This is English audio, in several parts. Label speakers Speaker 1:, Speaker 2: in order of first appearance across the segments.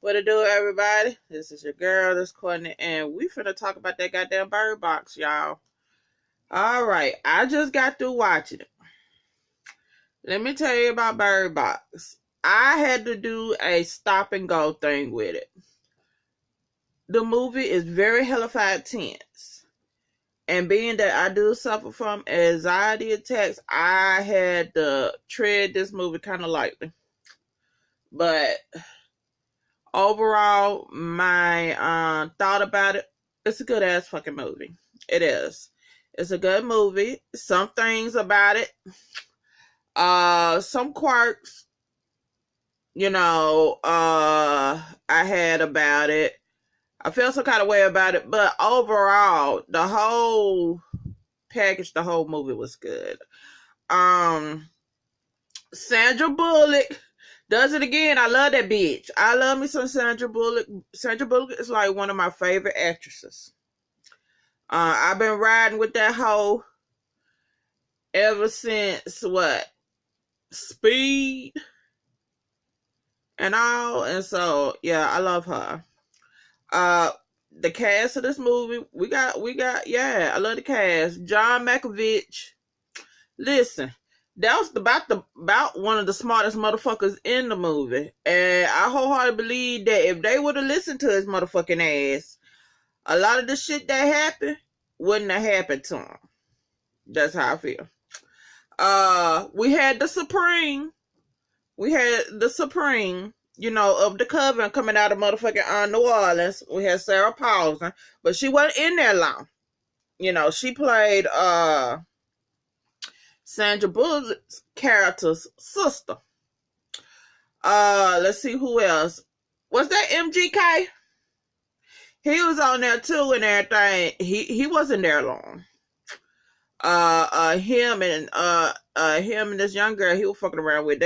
Speaker 1: What it do, everybody? This is your girl, this Courtney, and we finna talk about that goddamn Bird Box, y'all. Alright, I just got through watching it. Let me tell you about Bird Box. I had to do a stop and go thing with it. The movie is very hellified tense. And being that I do suffer from anxiety attacks, I had to tread this movie kind of lightly. But overall, my thought about it, it's a good ass fucking movie. It is. It's a good movie. Some things about it, some quirks, I had about it. I feel some kind of way about it, but overall, the whole package, the whole movie was good. Sandra Bullock does it again. I love that bitch. I love me some Sandra Bullock. Sandra Bullock is like one of my favorite actresses. I've been riding with that hoe ever since Speed and all. And so yeah, I love her. The cast of this movie, we got I love the cast. John Malkovich. Listen, that was about one of the smartest motherfuckers in the movie. And I wholeheartedly believe that if they would have listened to his motherfucking ass, a lot of the shit that happened wouldn't have happened to him. That's how I feel. We had the Supreme. Of the Coven coming out of motherfucking New Orleans. We had Sarah Paulson, but she wasn't in there long. She played Sandra Bullock's character's sister. Let's see who else. Was that MGK? He was on there too and everything. He wasn't there long. Him and this young girl he was fucking around with,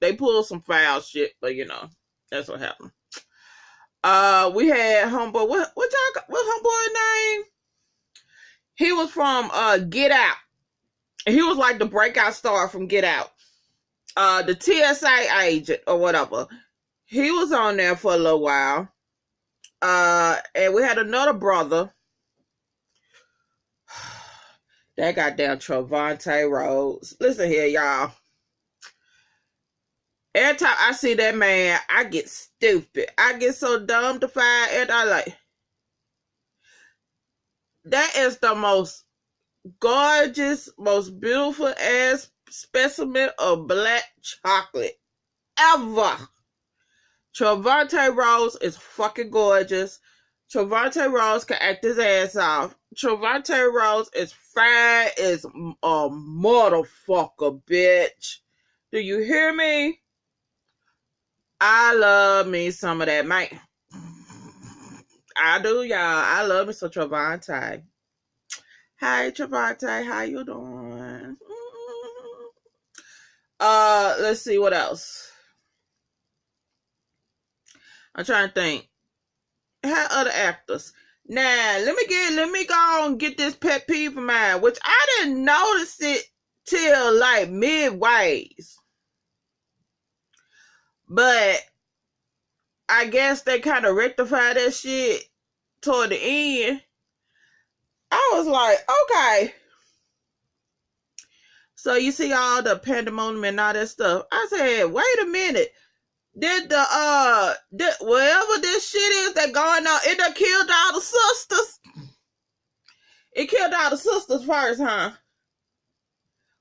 Speaker 1: they pulled some foul shit, but that's what happened. We had homeboy. What homeboy name? He was from Get Out. He was like the breakout star from Get Out. The TSA agent or whatever. He was on there for a little while. And we had another brother. That goddamn Trevante Rhodes. Listen here, y'all. Every time I see that man, I get stupid. I get so dumb to find it. I like. That is the most gorgeous, most beautiful ass specimen of black chocolate ever. Trevante Rhodes is fucking gorgeous. Trevante Rhodes can act his ass off. Trevante Rhodes is fine as a motherfucker, bitch. Do you hear me? I love me some of that, man. I do, y'all. I love me some Trevante. Hi, Trevante. How you doing? Let's see what else. I'm trying to think. How other actors? Now, let me go and get this pet peeve of mine, which I didn't notice it till like midways. But I guess they kind of rectified that shit toward the end. I was like, okay. So you see all the pandemonium and all that stuff. I said, wait a minute. Did whatever this shit is that going on, it done killed all the sisters? It killed all the sisters first, huh?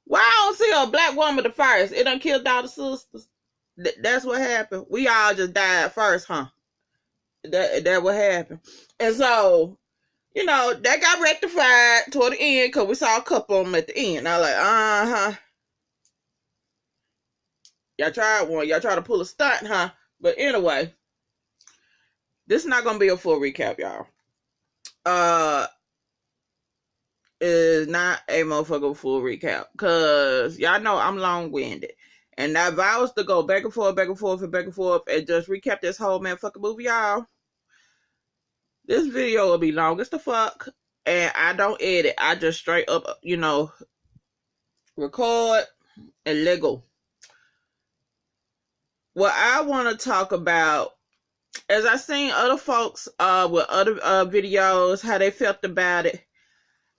Speaker 1: Why I don't see a black woman the first? It done killed all the sisters. That's what happened. We all just died first, huh? That what happened. And so, that got rectified toward the end because we saw a couple of them at the end. I was like, uh-huh. Y'all tried one. Y'all tried to pull a stunt, huh? But anyway, this is not going to be a full recap, y'all. It's not a motherfucking full recap because y'all know I'm long-winded. And if I was to go back and forth, and just recap this whole motherfucking movie, y'all, this video will be long as the fuck. And I don't edit. I just straight up, record and let go. what I want to talk about, as I seen other folks with other videos, how they felt about it,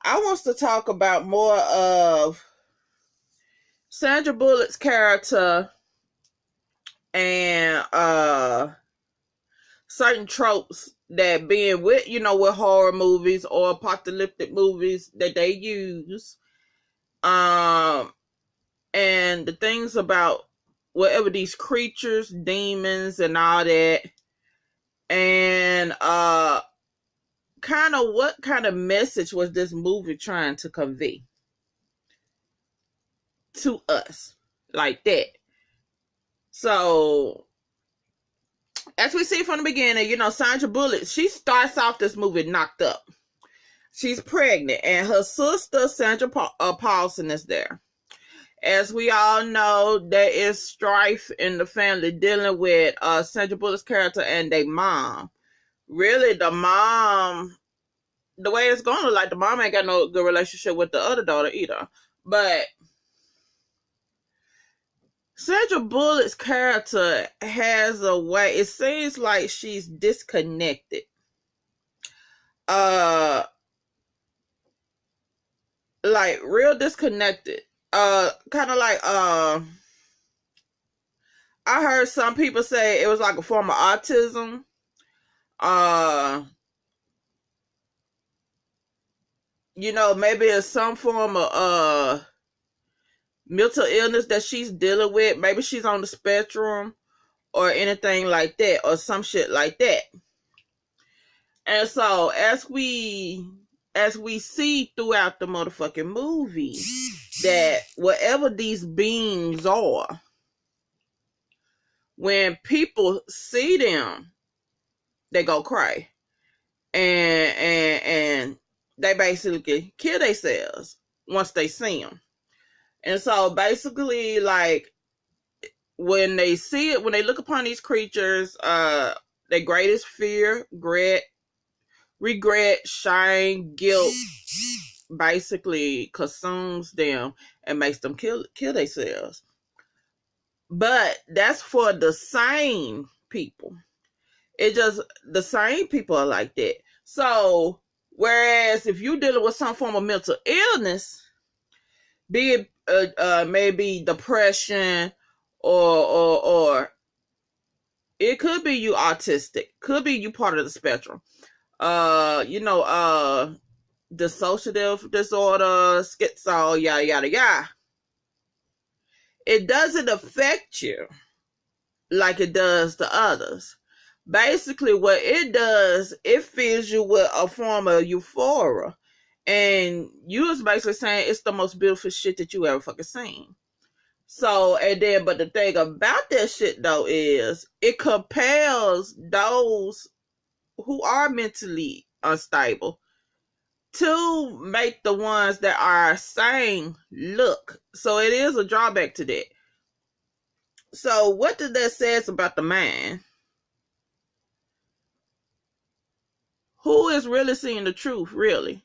Speaker 1: I want to talk about more of Sandra Bullock's character and certain tropes that being with, with horror movies or apocalyptic movies that they use. And the things about whatever these creatures, demons, and all that. And what kind of message was this movie trying to convey to us like that? So, as we see from the beginning, Sandra Bullock, she starts off this movie knocked up. She's pregnant, and her sister, Sandra Paulson, is there. As we all know, there is strife in the family dealing with Sandra Bullock's character and their mom. Really, the mom, the way it's going, like the mom ain't got no good relationship with the other daughter either. But Sandra Bullock's character has a way, it seems like she's disconnected. Like real disconnected. Kind of like, I heard some people say it was like a form of autism. Maybe it's some form of mental illness that she's dealing with. Maybe she's on the spectrum or anything like that, or some shit like that. And so as we see throughout the motherfucking movie, that whatever these beings are, when people see them, they go cry. And they basically kill themselves once they see them. And so basically, like, when they see it, when they look upon these creatures, their greatest fear, regret, shame, guilt basically consumes them and makes them kill themselves. But that's for the sane people. It just, the sane people are like that. So, whereas if you're dealing with some form of mental illness, be it maybe depression or it could be you autistic, could be you part of the spectrum. Dissociative disorder, schizo, yada yada yada. It doesn't affect you like it does the others. Basically, what it does, it fills you with a form of euphoria. And you was basically saying it's the most beautiful shit that you ever fucking seen. So, and then, but the thing about that shit though is it compels those who are mentally unstable to make the ones that are sane look. So it is a drawback to that. So what does that says about the man? Who is really seeing the truth, really?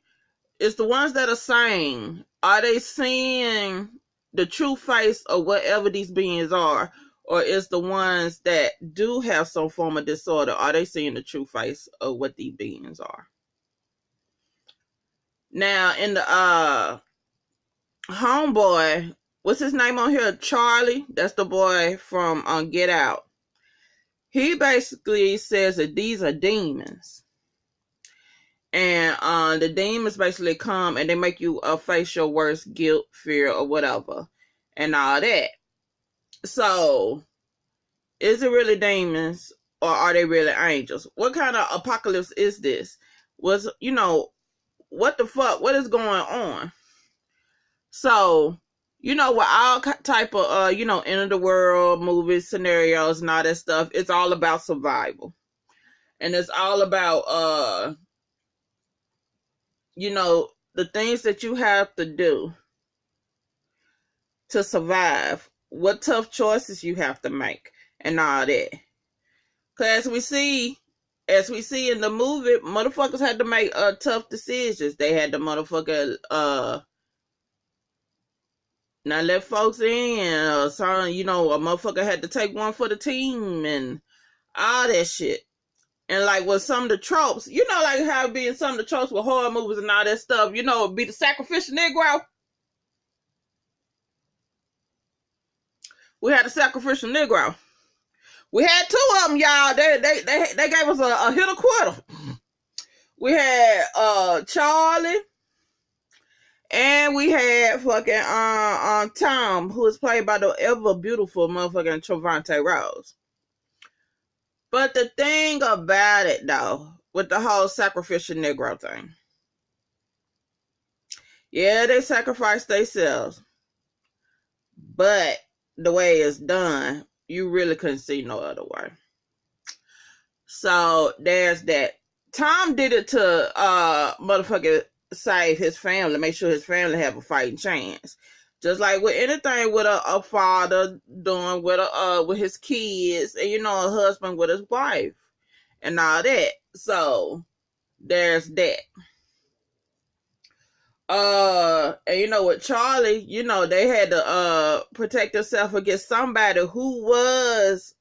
Speaker 1: It's the ones that are sane. Are they seeing the true face of whatever these beings are? Or is the ones that do have some form of disorder, are they seeing the true face of what these beings are? Now, in the homeboy, what's his name on here? Charlie. That's the boy from Get Out. He basically says that these are demons. And the demons basically come and they make you face your worst guilt, fear, or whatever, and all that. So, is it really demons or are they really angels? What kind of apocalypse is this? What the fuck? What is going on? So, with all type of, end of the world movies, scenarios, and all that stuff, it's all about survival. And it's all about, the things that you have to do to survive, what tough choices you have to make, and all that. Because as we see in the movie, motherfuckers had to make tough decisions. They had to motherfucker Not let folks in, or something, you know, a motherfucker had to take one for the team and all that shit. And like with some of the tropes, you know, like how it be in some of the tropes with horror movies and all that stuff, you know, it'd be the sacrificial Negro. We had the sacrificial Negro. We had two of them, y'all. They gave us a hit or quitter. We had Charlie, and we had fucking Tom, who was played by the ever beautiful motherfucking Trevante Rose. But the thing about it, though, with the whole sacrificial Negro thing, yeah, they sacrificed themselves, but the way it's done, you really couldn't see no other way. So there's that. Tom did it to motherfucker save his family, make sure his family have a fighting chance. Just like with anything with a father doing with his kids, and you know, a husband with his wife and all that. So there's that. And you know, with Charlie, you know, they had to protect themselves against somebody who was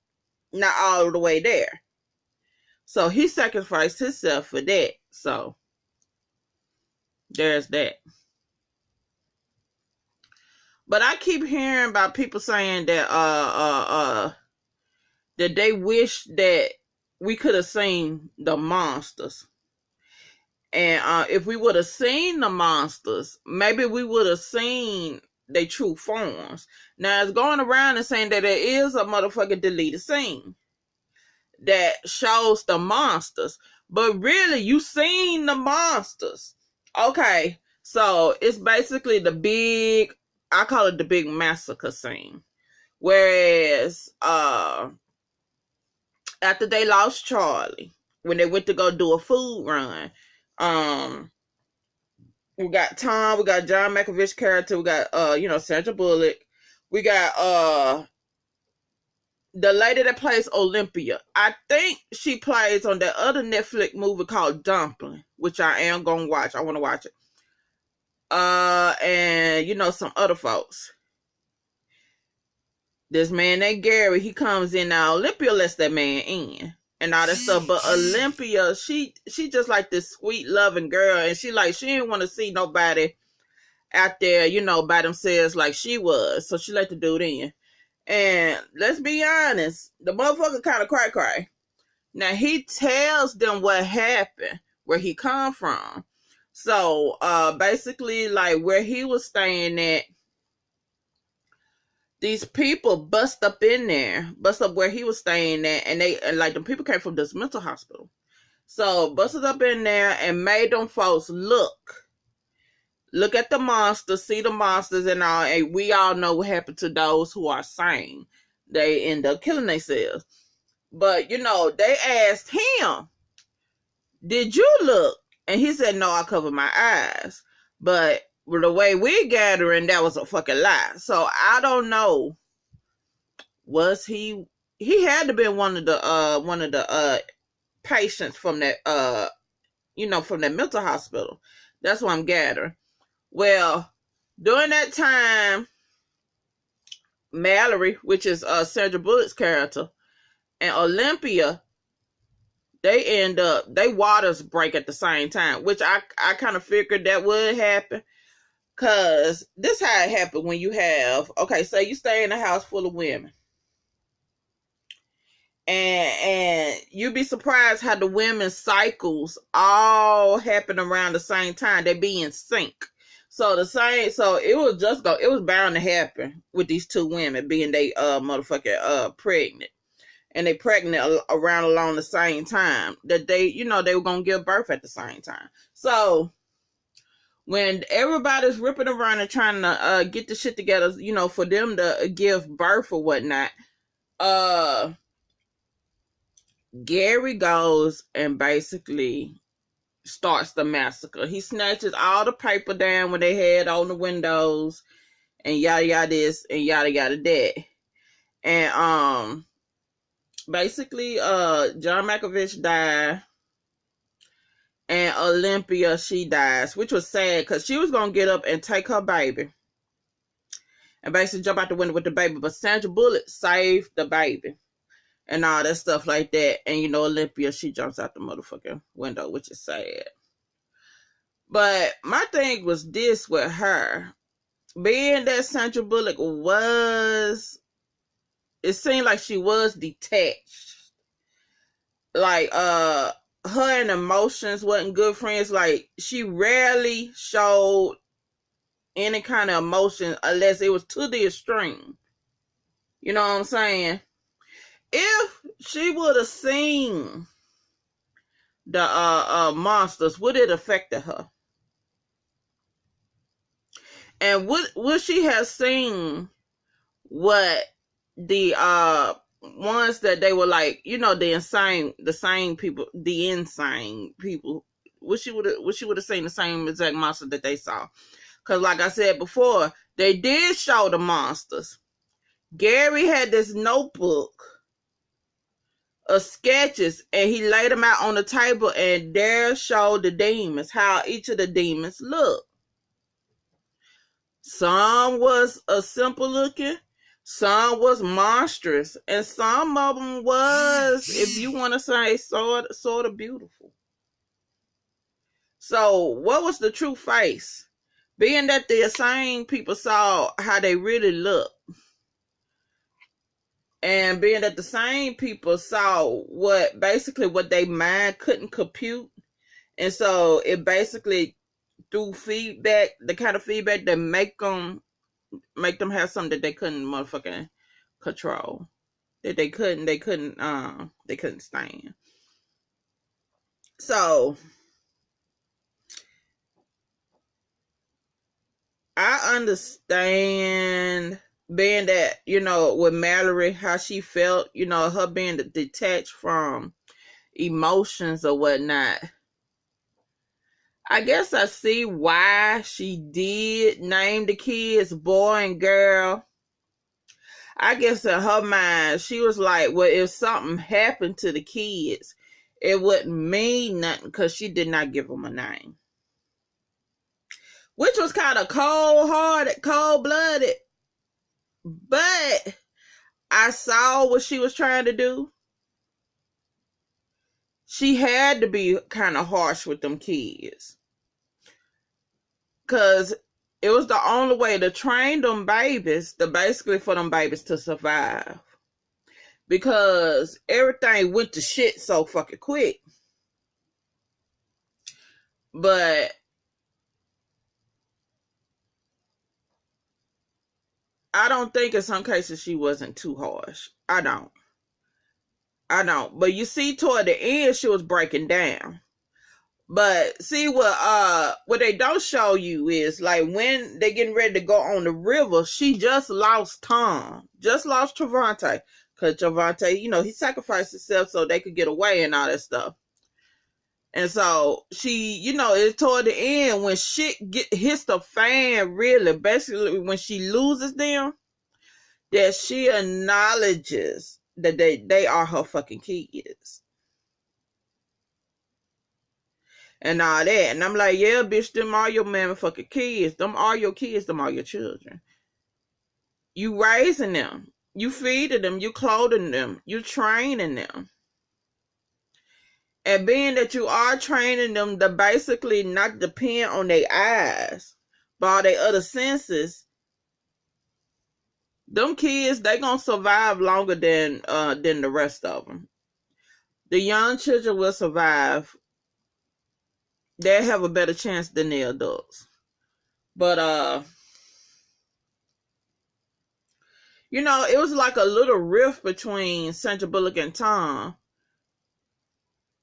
Speaker 1: not all the way there. So he sacrificed himself for that. So there's that. But I keep hearing about people saying that that they wish that we could have seen the monsters. And if we would have seen the monsters, maybe we would have seen their true forms. Now it's going around and saying that there is a motherfucking deleted scene that shows the monsters, but really you seen the monsters. Okay, so it's basically the big, I call it the big massacre scene. Whereas after they lost Charlie, when they went to go do a food run, we got Tom, we got John Malkovich character, we got you know, Sandra Bullock, we got the lady that plays Olympia. I think she plays on that other Netflix movie called Dumpling, which I am gonna watch. I want to watch it. And you know, some other folks. This man named Gary, he comes in now. Olympia lets that man in and all that stuff. But Olympia, she just like this sweet, loving girl, and she didn't want to see nobody out there, you know, by themselves like she was. So she let the dude in. And let's be honest, the motherfucker kind of cry. Now he tells them what happened, where he come from. So basically, like where he was staying at, these people bust up where he was staying at, and like the people came from this mental hospital. So busted up in there and made them folks look at the monsters, see the monsters and all, and we all know what happened to those who are sane. They end up killing themselves. But, you know, they asked him, did you look? And he said, no, I covered my eyes. But the way we're gathering, that was a fucking lie. So I don't know. Was he had to be one of the patients from that you know, from that mental hospital. That's what I'm gathering. Well, during that time, Mallory, which is Sandra Bullock's character, and Olympia, they waters break at the same time, which I kind of figured that would happen. Cause this how it happened when you have, okay, so you stay in a house full of women. And you'd be surprised how the women's cycles all happen around the same time. They be in sync. So it was bound to happen with these two women being they motherfucking pregnant. And they pregnant around along the same time that they, you know, they were gonna give birth at the same time. So when everybody's ripping around and trying to get the shit together, you know, for them to give birth or whatnot, Gary goes and basically starts the massacre. He snatches all the paper down when they had on the windows and yada yada this and yada yada that. And basically John Malkovich died, and Olympia, she dies, which was sad because she was gonna get up and take her baby and basically jump out the window with the baby. But Sandra Bullock saved the baby and all that stuff like that. And you know, Olympia, she jumps out the motherfucking window, which is sad. But my thing was this with her. Being that Sandra Bullock was, it seemed like she was detached. Like, her and emotions wasn't good friends. Like, she rarely showed any kind of emotion unless it was to the extreme. You know what I'm saying? If she would have seen the monsters, would it affected her? And would she have seen what the ones that they were like, you know, the insane people, would she would have seen the same exact monster that they saw? Because like I said before, they did show the monsters. Gary had this notebook of sketches, and he laid them out on the table, and there showed the demons, how each of the demons looked. Some was a simple looking, some was monstrous, and some of them was, if you want to say, sort of beautiful. So what was the true face? Being that the same people saw how they really look, and being that the same people saw what they mind couldn't compute, and so it basically through feedback, the kind of feedback that make them have something that they couldn't motherfucking control, that they couldn't stand. So I understand, being that, you know, with Mallory, how she felt, you know, her being detached from emotions or whatnot. I guess I see why she did name the kids boy and girl. I guess in her mind, she was like, well, if something happened to the kids, it wouldn't mean nothing because she did not give them a name. Which was kind of cold-hearted, cold-blooded. But I saw what she was trying to do. She had to be kind of harsh with them kids. Because it was the only way to train them babies, basically for them babies to survive. Because everything went to shit so fucking quick. But I don't think in some cases she wasn't too harsh. I don't. But you see, toward the end, she was breaking down. But see, what they don't show you is, like, when they getting ready to go on the river, she just lost Tom. Just lost Travante. Because Travante, you know, he sacrificed himself so they could get away and all that stuff. And so she, you know, it's toward the end when shit hits the fan, really, basically when she loses them, that she acknowledges that they are her fucking kids. And all that. And I'm like, yeah, bitch, them are your motherfucking kids. Them are your kids. Them are your children. You raising them. You feeding them. You clothing them. You training them. And being that you are training them to basically not depend on their eyes, but all their other senses, them kids, they gonna survive longer than the rest of them. The young children will survive. They have a better chance than the adults. But you know, it was like a little rift between Sandra Bullock and Tom.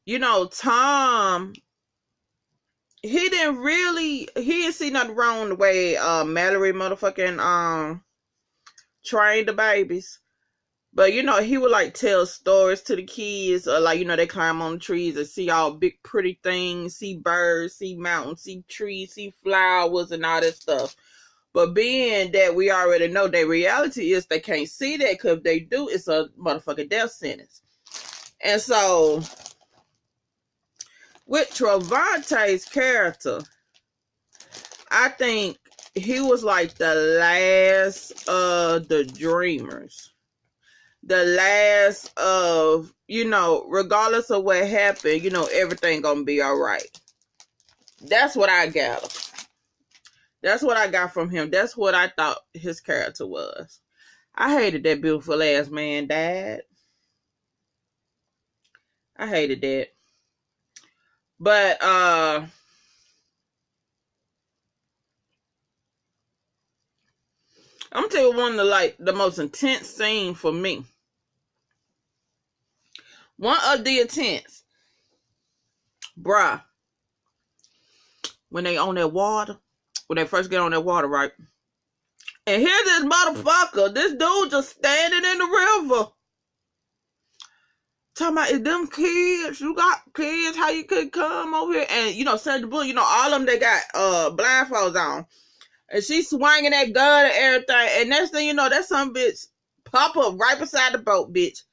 Speaker 1: You know, Tom, he didn't see nothing wrong the way Mallory motherfucking trained the babies. But, you know, he would, like, tell stories to the kids. Or, like, you know, they climb on the trees and see all big, pretty things. See birds, see mountains, see trees, see flowers, and all that stuff. But being that we already know that reality is they can't see that, because if they do, it's a motherfucking death sentence. And so, with Travante's character, I think he was like the last of the dreamers. The last of, regardless of what happened, everything gonna be all right. That's what I got. That's what I got from him. That's what I thought his character was. I hated that beautiful ass man died. I hated that. But I'm gonna tell you one of the most intense scene for me. One of the intense, bruh, when they on that water, when they first get on that water, right? And here's this motherfucker, this dude just standing in the river. Talking about, is them kids, you got kids, how you could come over here? And, Sandra Bullock, all of them, they got blindfolds on. And she's swinging that gun and everything. And next thing you know, that some bitch pop up right beside the boat, bitch.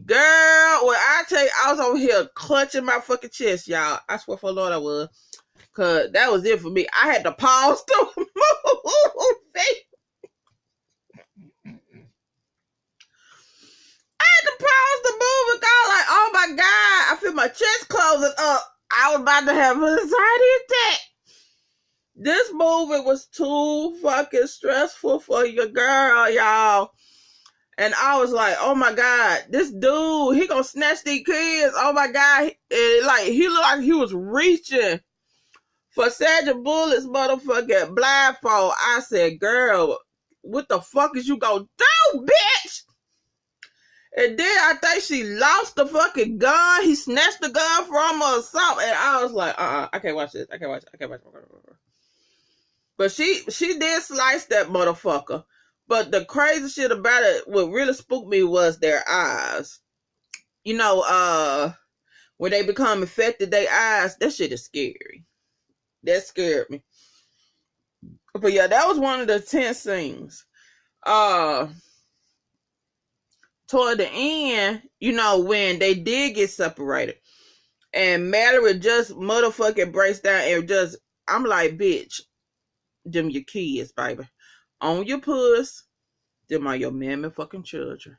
Speaker 1: Girl, when I tell you, I was over here clutching my fucking chest, y'all. I swear for the Lord I was. Because that was it for me. I had to pause the movie. I had to pause the movie, God. Like, oh my God. I feel my chest closing up. I was about to have an anxiety attack. This movie was too fucking stressful for your girl, y'all. And I was like, oh my God, this dude, he gonna snatch these kids. Oh my God. He looked like he was reaching for Sandra Bullock's motherfucking blindfold. I said, girl, what the fuck is you gonna do, bitch? And then I think she lost the fucking gun. He snatched the gun from her or something. And I was like, I can't watch this. I can't watch it. But she did slice that motherfucker. But the crazy shit about it, what really spooked me was their eyes. When they become infected, their eyes, that shit is scary. That scared me. But yeah, that was one of the tense scenes. Toward the end, when they did get separated, and Mallory just motherfucking breaks down and just, I'm like, bitch, them your kids, baby. On your puss, them are your mammy fucking children.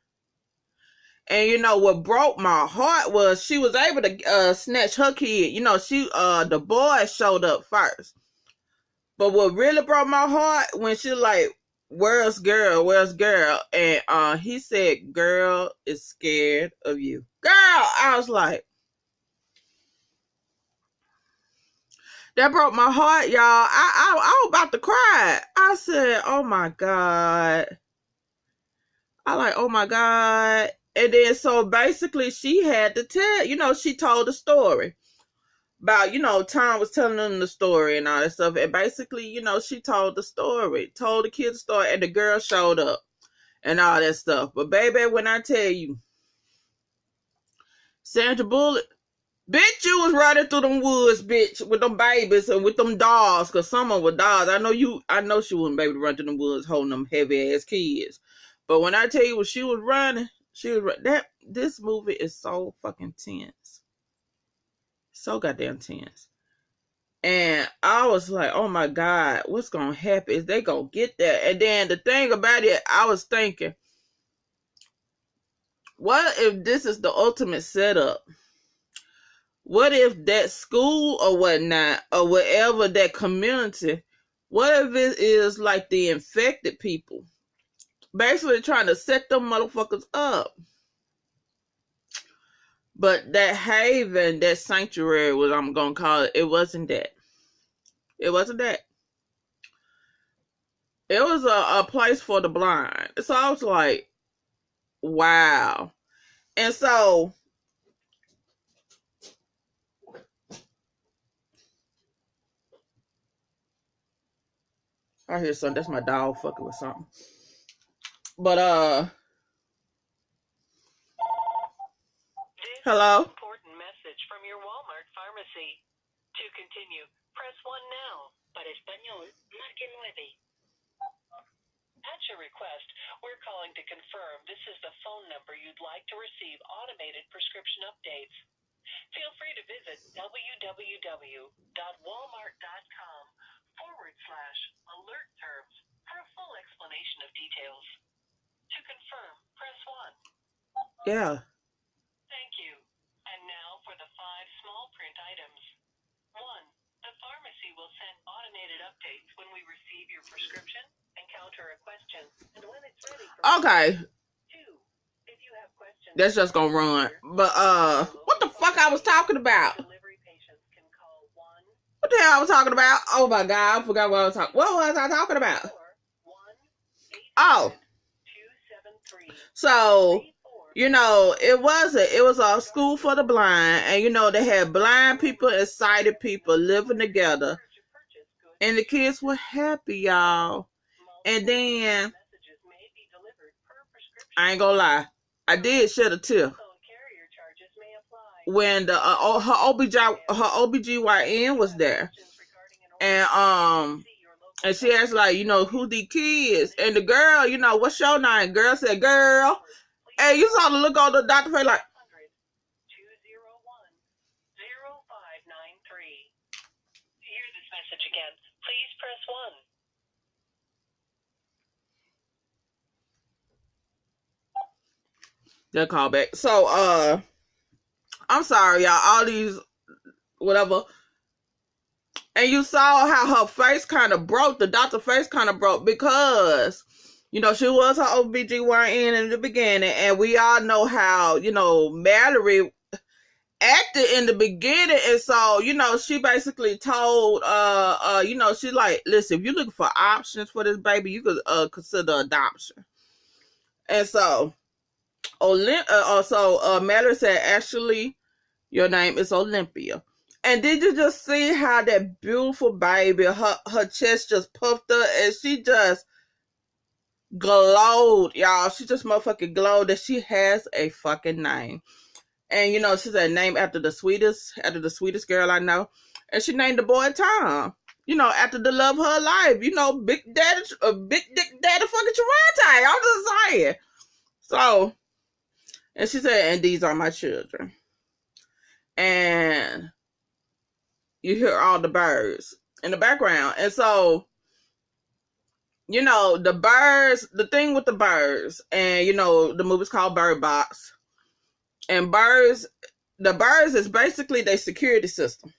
Speaker 1: And what broke my heart was she was able to snatch her kid. The boy showed up first. But what really broke my heart when she like, where's girl? And he said, girl is scared of you. Girl, I was like, that broke my heart, y'all. I was about to cry. I said, oh my God. Oh my God. And then so basically she had to tell, she told the story about, Tom was telling them the story and all that stuff. And basically, she told the story, told the kids the story, and the girl showed up and all that stuff. But baby, when I tell you, Sandra Bullock, bitch, you was running through them woods, bitch, with them babies and with them dolls, because some of them were dolls. I know she wouldn't be able to run through them woods holding them heavy ass kids. But when I tell you when she was running, this movie is so fucking tense. So goddamn tense. And I was like, oh my God, what's going to happen? Is they going to get there? And then the thing about it, I was thinking, what if this is the ultimate setup? What if that school or whatnot, or whatever, that community, what if it is like the infected people? Basically trying to set them motherfuckers up. But that haven, that sanctuary, what I'm going to call it, it wasn't that. It wasn't that. It was a place for the blind. So I was like, wow. And so, I hear something. That's my dog fucking with something. But, hello?
Speaker 2: Important message from your Walmart pharmacy. To continue, press 1 now. Para español, marque 9. At your request, we're calling to confirm this is the phone number you'd like to receive automated prescription updates. Feel free to visit www.walmart.com/ /alert terms for a full explanation of details. To confirm, press 1.
Speaker 1: Yeah.
Speaker 2: Thank you. And now for the 5 small print items. 1. The pharmacy will send automated updates when we receive your prescription, encounter a question, and when it's ready for
Speaker 1: Okay.
Speaker 2: 2. If you have questions,
Speaker 1: That's just gonna run. But what the fuck I was talking about?
Speaker 2: delivery patients can call 1
Speaker 1: What the hell I was talking about? Oh my god, I forgot what I was talking. What was I talking about?
Speaker 2: 1
Speaker 1: Oh,
Speaker 2: 273
Speaker 1: so you know, it was a school for the blind, and you know they had blind people and sighted people living together, and the kids were happy, y'all. And then I ain't gonna lie, I did shed a tear when the her OBGYN was there, and she asked, like, you know, who the kids, and the girl, you know, what's your name? Girl said, girl. Hey, you saw the look on the doctor face like,
Speaker 2: 201-0593. Hear this message again. Please press 1.
Speaker 1: that call back. So, I'm sorry, y'all. All these, whatever. And you saw how her face kind of broke. The doctor face kind of broke because, you know, she was her OBGYN in the beginning. And we all know how, you know, Mallory acted in the beginning. And so, you know, she basically told, you know, she like, listen, if you're looking for options for this baby, you could consider adoption. And so, Mallory said, actually, your name is Olympia. And did you just see how that beautiful baby, her chest just puffed up, and she just glowed, y'all. She just motherfucking glowed that she has a fucking name. And you know, she's a name after the sweetest girl I know. And she named the boy Tom. You know, after the love of her life. You know, Big Dick Daddy fucking Toronto. I'm just saying. So, and she said, and these are my children. And you hear all the birds in the background. And so, you know, the birds, the thing with the birds, and you know, the movie's called Birdbox. And the birds is basically their security system.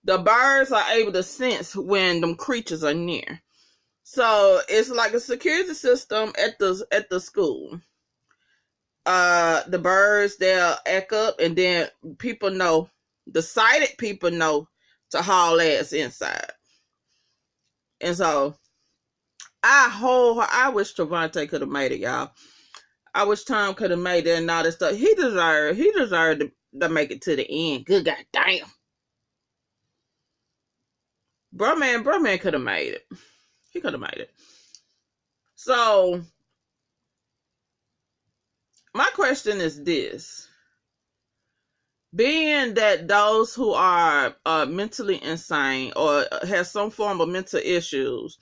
Speaker 1: The birds are able to sense when them creatures are near. So it's like a security system at the school. The birds, they'll act up, and then people know, the sighted people know to haul ass inside. And so I wish Trevante could have made it, y'all. I wish Tom could have made it and all this stuff. He deserved to make it to the end. Good goddamn. Bro man could have made it. He could have made it. So my question is this. Being that those who are mentally insane or have some form of mental issues,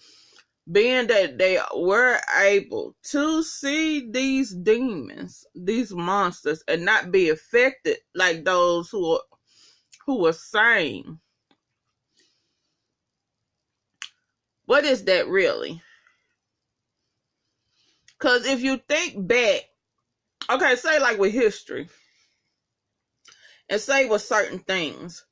Speaker 1: being that they were able to see these demons, these monsters, and not be affected like those who were sane, what is that really? Because if you think back, okay, say like with history, and say with certain things,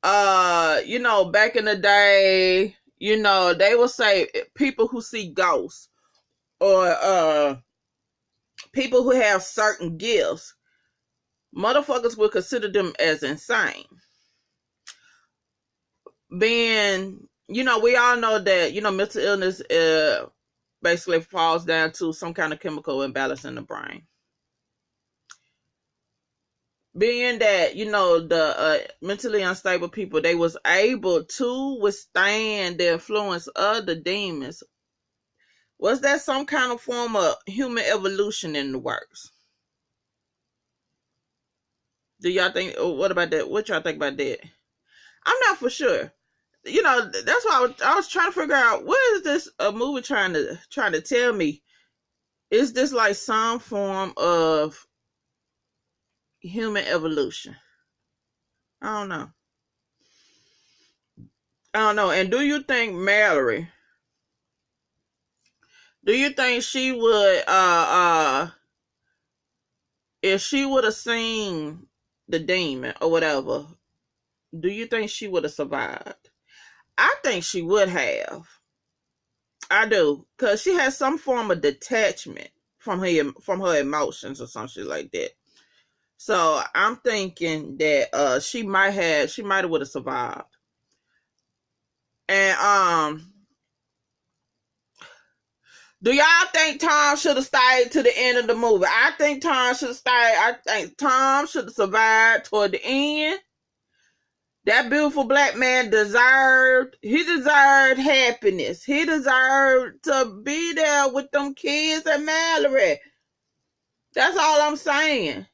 Speaker 1: you know, back in the day, you know, they will say people who see ghosts or people who have certain gifts, motherfuckers will consider them as insane. Being, you know, we all know that, you know, mental illness basically falls down to some kind of chemical imbalance in the brain. Being that, you know, the mentally unstable people, they was able to withstand the influence of the demons. Was that some kind of form of human evolution in the works? Do y'all think, what about that? What y'all think about that? I'm not for sure. You know, that's why I was trying to figure out, what is this movie trying to tell me? Is this like some form of human evolution? I don't know. I don't know. And do you think Mallory? Do you think she would if she would have seen the demon or whatever? Do you think she would have survived? I think she would have. I do, cause she has some form of detachment from her emotions or some shit like that. So I'm thinking that she might have would have survived. And do y'all think Tom should have stayed to the end of the movie? I think Tom should have stayed. I think Tom should have survived toward the end. That beautiful black man deserved happiness. He deserved to be there with them kids and Mallory. That's all I'm saying.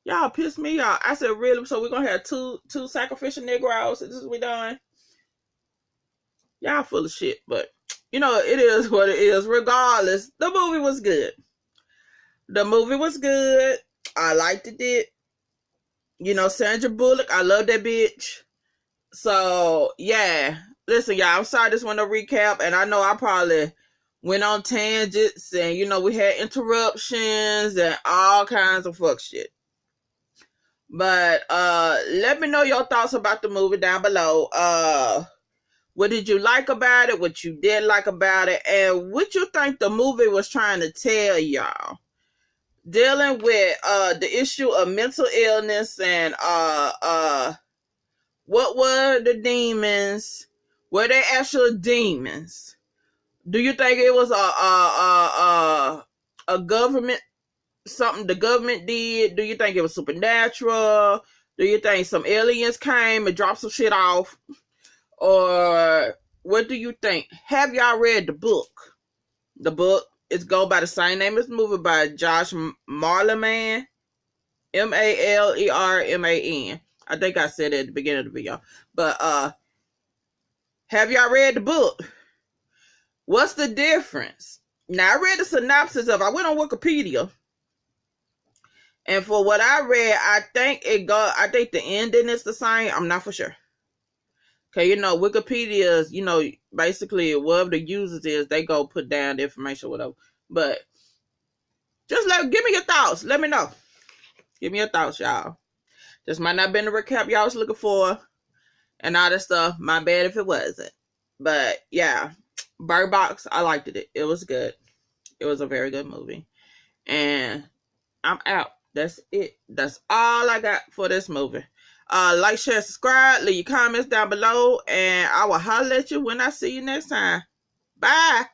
Speaker 1: Y'all pissed me off. I said, really? So we're gonna have two sacrificial Negroes? This is what we doing? Y'all full of shit, but you know, it is what it is. Regardless, the movie was good. The movie was good. I liked it. You know, Sandra Bullock, I love that bitch. So, yeah. Listen, y'all, I'm sorry this wasn't a recap, and I know I probably went on tangents, and, you know, we had interruptions and all kinds of fuck shit. But, let me know your thoughts about the movie down below. What did you like about it? What you didn't like about it? And what you think the movie was trying to tell y'all? Dealing with the issue of mental illness and what were the demons? Were they actual demons? Do you think it was a government, something the government did? Do you think it was supernatural? Do you think some aliens came and dropped some shit off? Or what do you think? Have y'all read the book? The book is go by the same name as the movie by Josh Marleman. Malerman. I think I said it at the beginning of the video. But have y'all read the book? What's the difference? Now I read the synopsis of. I went on Wikipedia, and for what I read, I think the ending is the same. I'm not for sure. Okay, you know, Wikipedia is, you know, basically whatever the users is, they go put down the information or whatever. But just give me your thoughts. Let me know. Give me your thoughts, y'all. This might not have been the recap y'all was looking for and all that stuff. My bad if it wasn't. But yeah, Birdbox, I liked it. It was good. It was a very good movie. And I'm out. That's it. That's all I got for this movie. Like, share, subscribe, leave your comments down below, and I will holler at you when I see you next time. Bye.